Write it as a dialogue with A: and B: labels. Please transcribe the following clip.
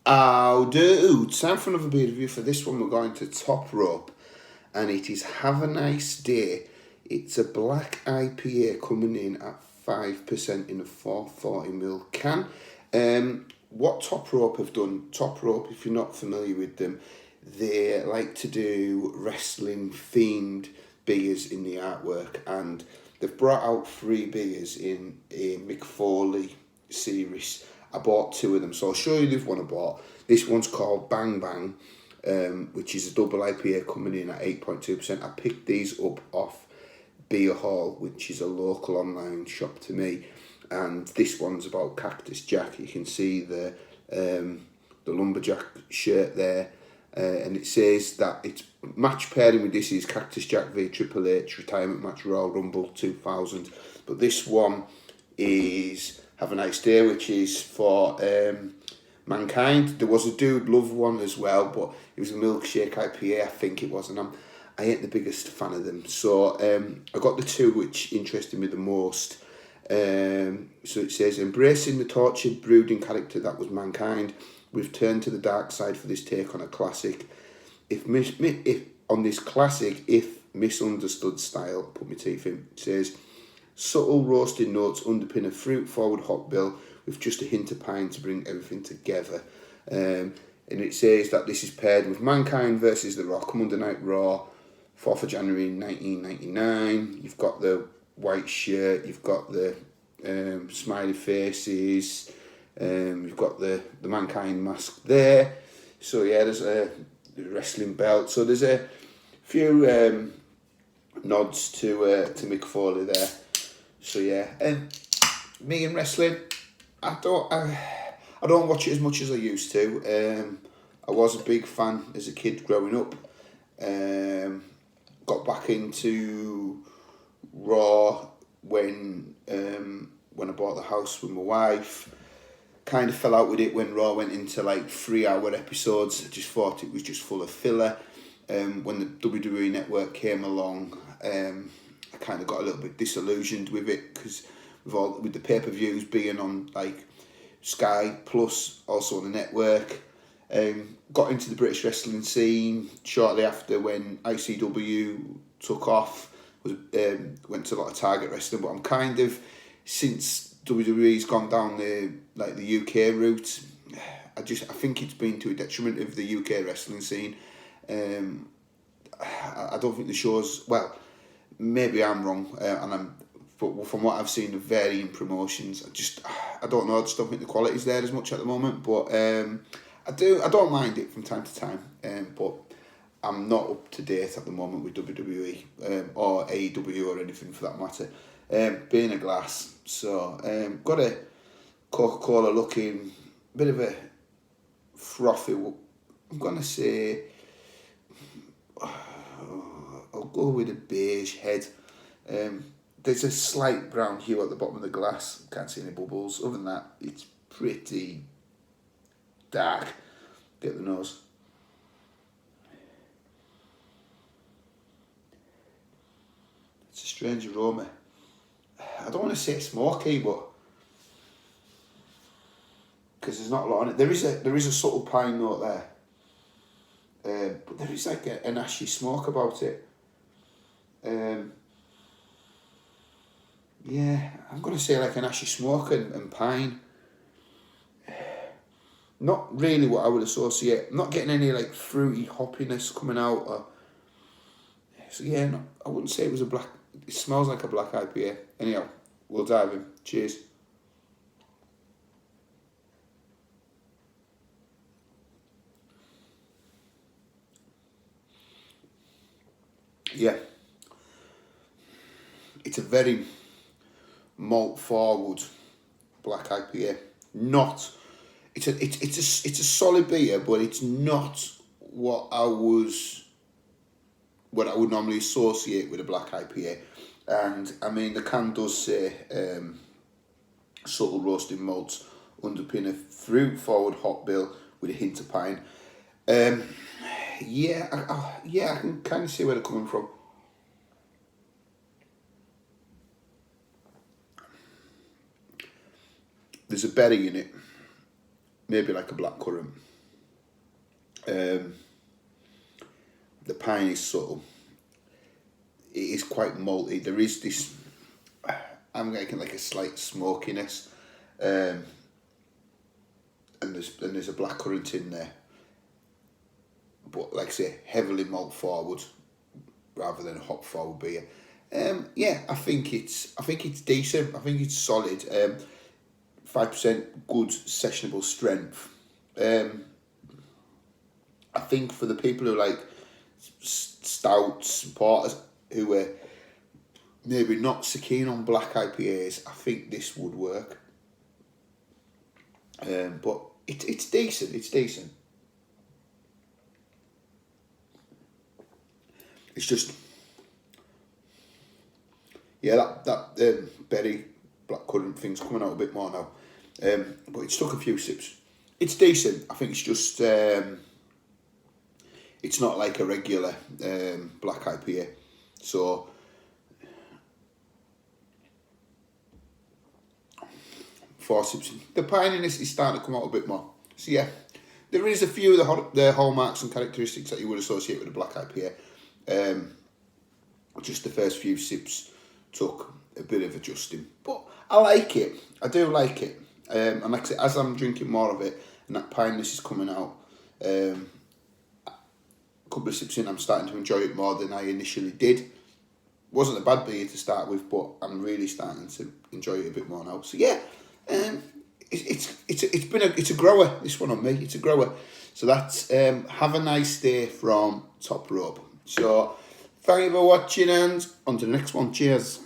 A: How do? Time for another beer review. For this one, we're going to Top Rope, and it is Have a Nice Day. It's a black IPA coming in at 5% in a 440ml can. What Top Rope have done, Top Rope, if you're not familiar with them, they like to do wrestling themed beers in the artwork, and they've brought out 3 beers in a Mick Foley series. I bought 2 of them, so I'll show you the one I bought. This one's called Bang Bang, which is a double IPA coming in at 8.2%. I picked these up off Beer Hall, which is a local online shop to me, and this one's about Cactus Jack. You can see the lumberjack shirt there, and it says that it's match pairing with this is Cactus Jack v Triple H Retirement Match Royal Rumble 2000, but this one is Have a Nice Day, which is for Mankind. There was a Dude Love one as well, but it was a milkshake IPA, I think it was, and I ain't the biggest fan of them. So I got the 2 which interested me the most. So it says, embracing the tortured, brooding character that was Mankind, we've turned to the dark side for this take on a classic. If on this classic, if misunderstood style, put my teeth in, it says, subtle roasting notes underpin a fruit-forward hop bill with just a hint of pine to bring everything together. And it says that this is paired with Mankind versus The Rock, Monday Night Raw, 4th of January 1999. You've got the white shirt, you've got the smiley faces, you've got the Mankind mask there. So yeah, there's a wrestling belt. So there's a few nods to Mick Foley there. So yeah, and me and wrestling, I don't watch it as much as I used to. I was a big fan as a kid growing up. Got back into Raw when I bought the house with my wife. Kind of fell out with it when Raw went into like 3-hour episodes. I just thought it was just full of filler. When the WWE Network came along, I kind of got a little bit disillusioned with it because with the pay-per-views being on like Sky Plus, also on the network. Got into the British wrestling scene shortly after when ICW took off. Went to a lot of Target wrestling, but I'm kind of, since WWE's gone down the UK route, I think it's been to a detriment of the UK wrestling scene. I don't think the shows, well, maybe I'm wrong, but from what I've seen of varying promotions, I don't know. I just don't think the quality's there as much at the moment. But I don't mind it from time to time. But I'm not up to date at the moment with WWE or AEW or anything for that matter. Being a glass, so got a Coca-Cola looking bit of a frothy. I'm gonna say I'll go with a beige head. There's a slight brown hue at the bottom of the glass. Can't see any bubbles. Other than that, it's pretty dark. Get the nose. It's a strange aroma. I don't want to say smoky, but because there's not a lot on it. There is a subtle pine note there, but there is like an ashy smoke about it. Yeah, I'm gonna say like an ashy smoke and pine. Not really what I would associate. I'm not getting any like fruity hoppiness coming out. So yeah, I wouldn't say it was a black. It smells like a black IPA. Anyhow, we'll dive in. Cheers. Yeah, it's a very malt forward black IPA. It's a solid beer, but it's not what I would normally associate with a black IPA. And I mean, the can does say subtle roasting malts underpin a fruit forward hop bill with a hint of pine. Yeah, I can kind of see where they're coming from. There's a berry in it, maybe like a blackcurrant. The pine is subtle. It is quite malty. There is this, I'm getting like a slight smokiness, and there's a blackcurrant in there. But like I say, heavily malt forward rather than a hop forward beer. Yeah, I think it's decent. I think it's solid. 5% good sessionable strength. I think for the people who like stouts, porters, who are maybe not so keen on black IPAs, I think this would work. But it's decent. It's decent. It's just, yeah, that berry blackcurrant thing's coming out a bit more now. But it's took a few sips. It's decent. I think it's just, it's not like a regular black IPA. So, 4 sips. The pininess is starting to come out a bit more. So yeah, there is a few of the hallmarks and characteristics that you would associate with a black IPA. Just the first few sips took a bit of adjusting, but I like it. I do like it. And like I say, as I'm drinking more of it and that pininess is coming out, a couple of sips in, I'm starting to enjoy it more than I initially did. Wasn't a bad beer to start with, but I'm really starting to enjoy it a bit more now. So yeah, it's a grower. This one on me, it's a grower. So that's Have a Nice Day from Top Rope. So thank you for watching, and on to the next one. Cheers.